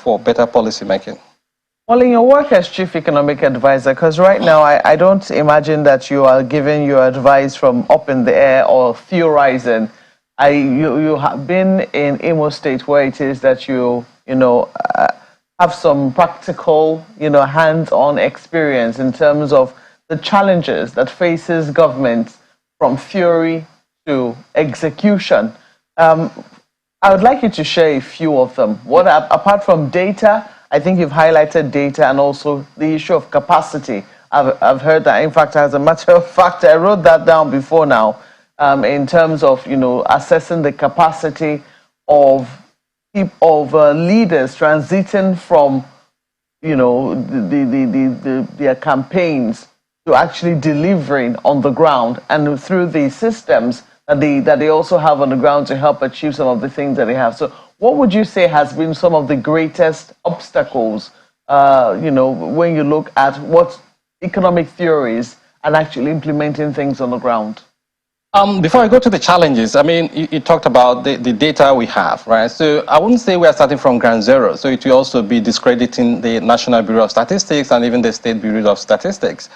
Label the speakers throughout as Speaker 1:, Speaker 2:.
Speaker 1: for better policy making.
Speaker 2: Well, in your work as Chief Economic Advisor, because right now I don't imagine that you are giving your advice from up in the air or theorizing. You have been in Imo State where it is that you have some practical, hands-on experience in terms of the challenges that faces government from theory to execution. I would like you to share a few of them. What, apart from data, I think you've highlighted data and also the issue of capacity. I've heard that. In fact, as a matter of fact, I wrote that down before now in terms of, assessing the capacity of leaders transiting from, their campaigns to actually delivering on the ground and through the systems that they also have on the ground to help achieve some of the things that they have. So what would you say has been some of the greatest obstacles, when you look at what economic theories and actually implementing things on the ground?
Speaker 1: Before I go to the challenges, I mean, you talked about the data we have, right? So I wouldn't say we are starting from ground zero. So it will also be discrediting the National Bureau of Statistics and even the State Bureau of Statistics.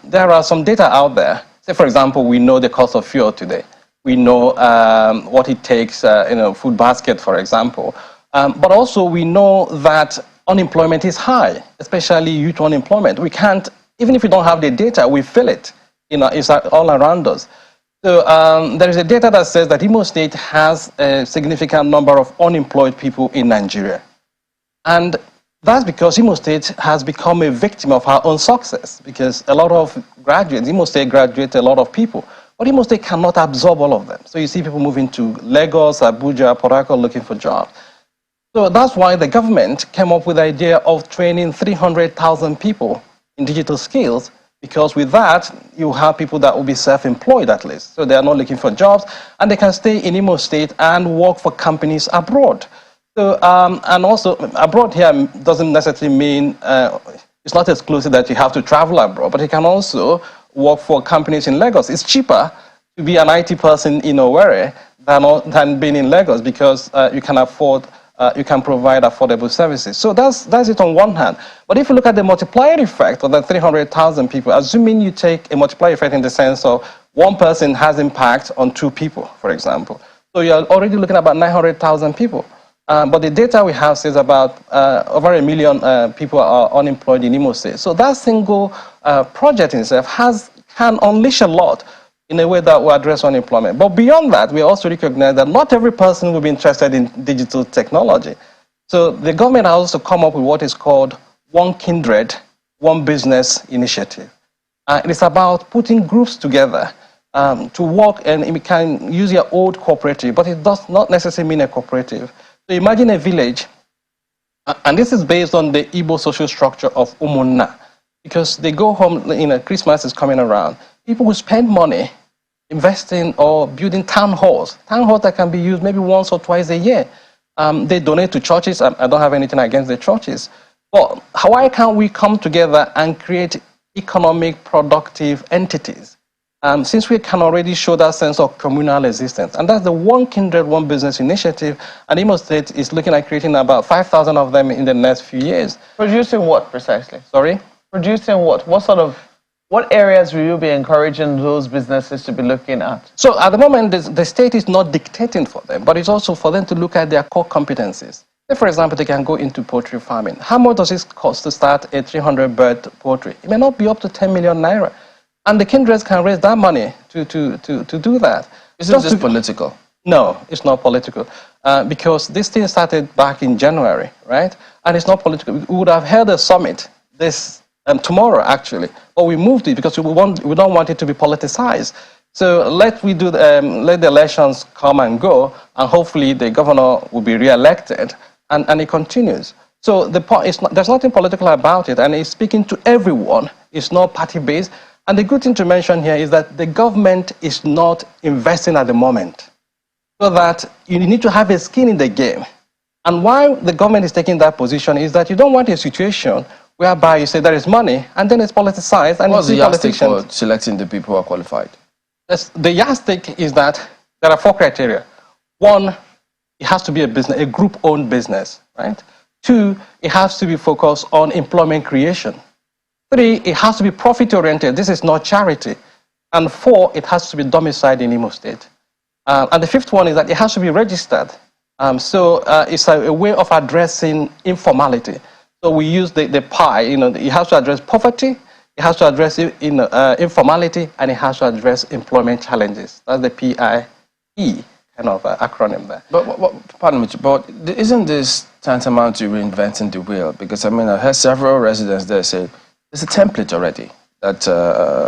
Speaker 1: There are some data out there. Say, for example, we know the cost of fuel today. We know what it takes, food basket, for example. But also we know that unemployment is high, especially youth unemployment. We can't, even if we don't have the data, we feel it. It's all around us. So there is a data that says that Imo State has a significant number of unemployed people in Nigeria. And that's because Imo State has become a victim of our own success, because a lot of graduates, Imo State graduates a lot of people, but Imo State cannot absorb all of them. So you see people moving to Lagos, Abuja, Port Harcourt looking for jobs. So that's why the government came up with the idea of training 300,000 people in digital skills, because with that, you have people that will be self-employed at least. So they are not looking for jobs, and they can stay in Imo State and work for companies abroad. So, and also abroad here doesn't necessarily mean, it's not exclusive that you have to travel abroad, but you can also work for companies in Lagos. It's cheaper to be an IT person in Owerri than being in Lagos, because you can afford, you can provide affordable services. So that's it on one hand. But if you look at the multiplier effect of the 300,000 people, assuming you take a multiplier effect in the sense of one person has impact on two people, for example. So you're already looking at about 900,000 people. But the data we have says about over 1 million people are unemployed in Imo State. So that single project in itself can unleash a lot in a way that will address unemployment. But beyond that, we also recognize that not every person will be interested in digital technology. So the government has also come up with what is called One Kindred, One Business initiative. It is about putting groups together to work, and you can use your old cooperative, but it does not necessarily mean a cooperative. So imagine a village, and this is based on the Igbo social structure of Umunna, because they go home, Christmas is coming around. People who spend money investing or building town halls that can be used maybe once or twice a year. They donate to churches. I don't have anything against the churches. But why can't we come together and create economic productive entities? Since we can already show that sense of communal existence. And that's the One Kindred, One Business initiative. And Imo State is looking at creating about 5,000 of them in the next few years.
Speaker 2: Producing what precisely?
Speaker 1: Sorry?
Speaker 2: Producing what? What areas will you be encouraging those businesses to be looking at? So
Speaker 1: at the moment, the state is not dictating for them, but it's also for them to look at their core competencies. Say, for example, they can go into poultry farming. How much does it cost to start a 300-bird poultry? It may not be up to 10 million naira. And the Kindreds can raise that money to do that.
Speaker 3: Isn't this political?
Speaker 1: No, it's not political. Because this thing started back in January, right? And it's not political. We would have held a summit tomorrow, actually. But we moved it because we don't want it to be politicized. So let the elections come and go, and hopefully the governor will be re-elected, and it continues. So the point is, there's nothing political about it, and it's speaking to everyone. It's not party-based. And the good thing to mention here is that the government is not investing at the moment. So that you need to have a skin in the game. And why the government is taking that position is that you don't want a situation whereby you say there is money, and then it's politicized. And
Speaker 3: what's the yardstick for selecting the people who are qualified?
Speaker 1: The yardstick is that there are 4 criteria. One, it has to be a business, a group-owned business, right? 2, it has to be focused on employment creation. 3, it has to be profit-oriented. This is not charity. And 4, it has to be domiciled in Imo State. And the 5th one is that it has to be registered. It's a way of addressing informality. So we use the pie, it has to address poverty, it has to address informality, and it has to address employment challenges. That's the PIE kind of acronym there.
Speaker 3: But pardon me, but isn't this tantamount to reinventing the wheel? Because I heard several residents there say there's a template already that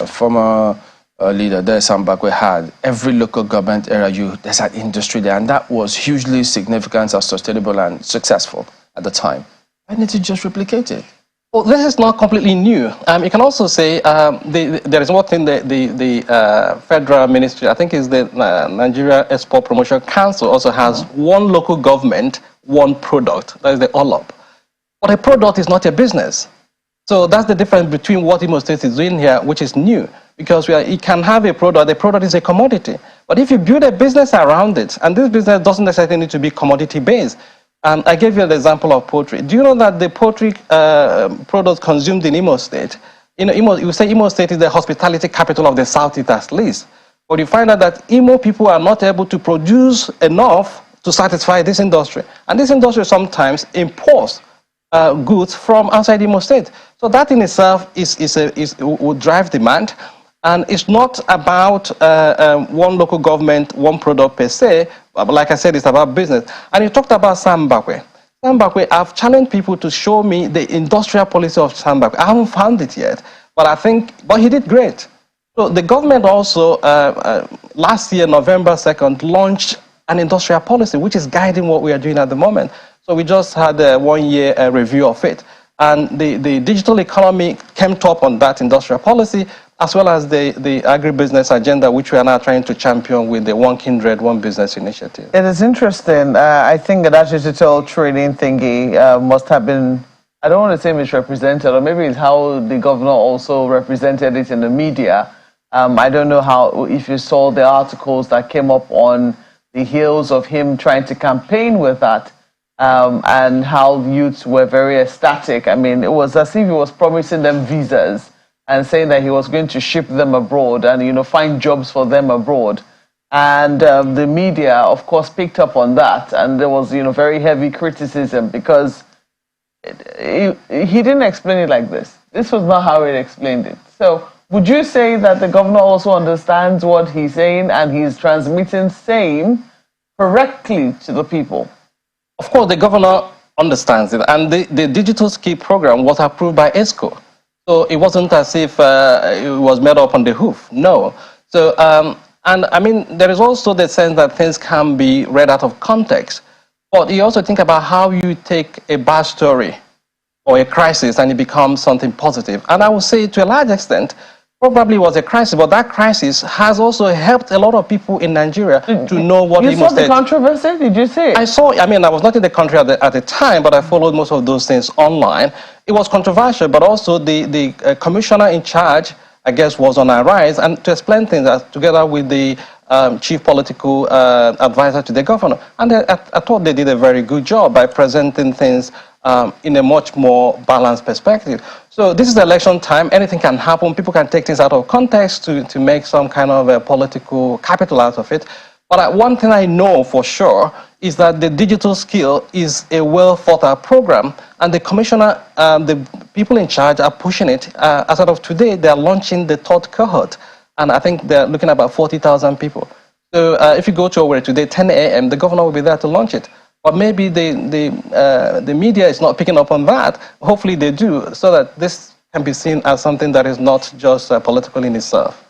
Speaker 3: former leader there, Sambakwe, had. Every local government area, there's an industry there, and that was hugely significant and sustainable and successful at the time. Why didn't you just replicate it?
Speaker 1: Well, this is not completely new. You can also say there is one thing the federal ministry, I think is the Nigeria Export Promotion Council, also has one local government, one product. That is the OLOP. But a product is not a business. So that's the difference between what Imo State is doing here, which is new. Because you can have a product, the product is a commodity. But if you build a business around it, and this business doesn't necessarily need to be commodity-based. I gave you the example of poultry. Do you know that the poultry products consumed in Imo State, you say Imo State is the hospitality capital of the Southeast at least. But you find out that Imo people are not able to produce enough to satisfy this industry. And this industry sometimes imports goods from outside Imo State. So that in itself will drive demand. And it's not about one local government, one product per se. But like I said, it's about business. And you talked about Sambakwe. Sambakwe, I've challenged people to show me the industrial policy of Sambakwe. I haven't found it yet. But he did great. So the government also, last year, November 2nd, launched an industrial policy, which is guiding what we are doing at the moment. So we just had a 1-year review of it. And the digital economy came top on that industrial policy, as well as the agribusiness agenda, which we are now trying to champion with the One Kindred, One Business initiative.
Speaker 2: It is interesting. I think that digital trading thingy must have been, I don't want to say misrepresented, or maybe it's how the governor also represented it in the media. I don't know if you saw the articles that came up on the heels of him trying to campaign with that. And how youths were very ecstatic. I mean, it was as if he was promising them visas and saying that he was going to ship them abroad and, find jobs for them abroad. And the media, of course, picked up on that. And there was, very heavy criticism because he didn't explain it like this. This was not how he explained it. So would you say that the governor also understands what he's saying and he's transmitting same correctly to the people?
Speaker 1: Of course, the governor understands it, and the digital skill program was approved by ESCO. So it wasn't as if it was made up on the hoof. No. So, and I mean, there is also the sense that things can be read out of context. But you also think about how you take a bad story or a crisis and it becomes something positive. And I would say to a large extent, probably was a crisis, but that crisis has also helped a lot of people in Nigeria to know what
Speaker 2: you saw the controversy? Did you see it?
Speaker 1: I was not in the country at the time, but I followed most of those things online. It was controversial, but also the commissioner in charge, I guess, was on a rise, and to explain things together with the chief political advisor to the governor. And I thought they did a very good job by presenting things in a much more balanced perspective. So this is election time. Anything can happen. People can take things out of context to make some kind of a political capital out of it. But one thing I know for sure is that the digital skill is a well thought out program, and the commissioner, the people in charge are pushing it. As of today, they are launching the 3rd cohort, and I think they're looking at about 40,000 people. So if you go to Owerri today, 10 a.m., the governor will be there to launch it. But maybe the media is not picking up on that. Hopefully they do, so that this can be seen as something that is not just political in itself.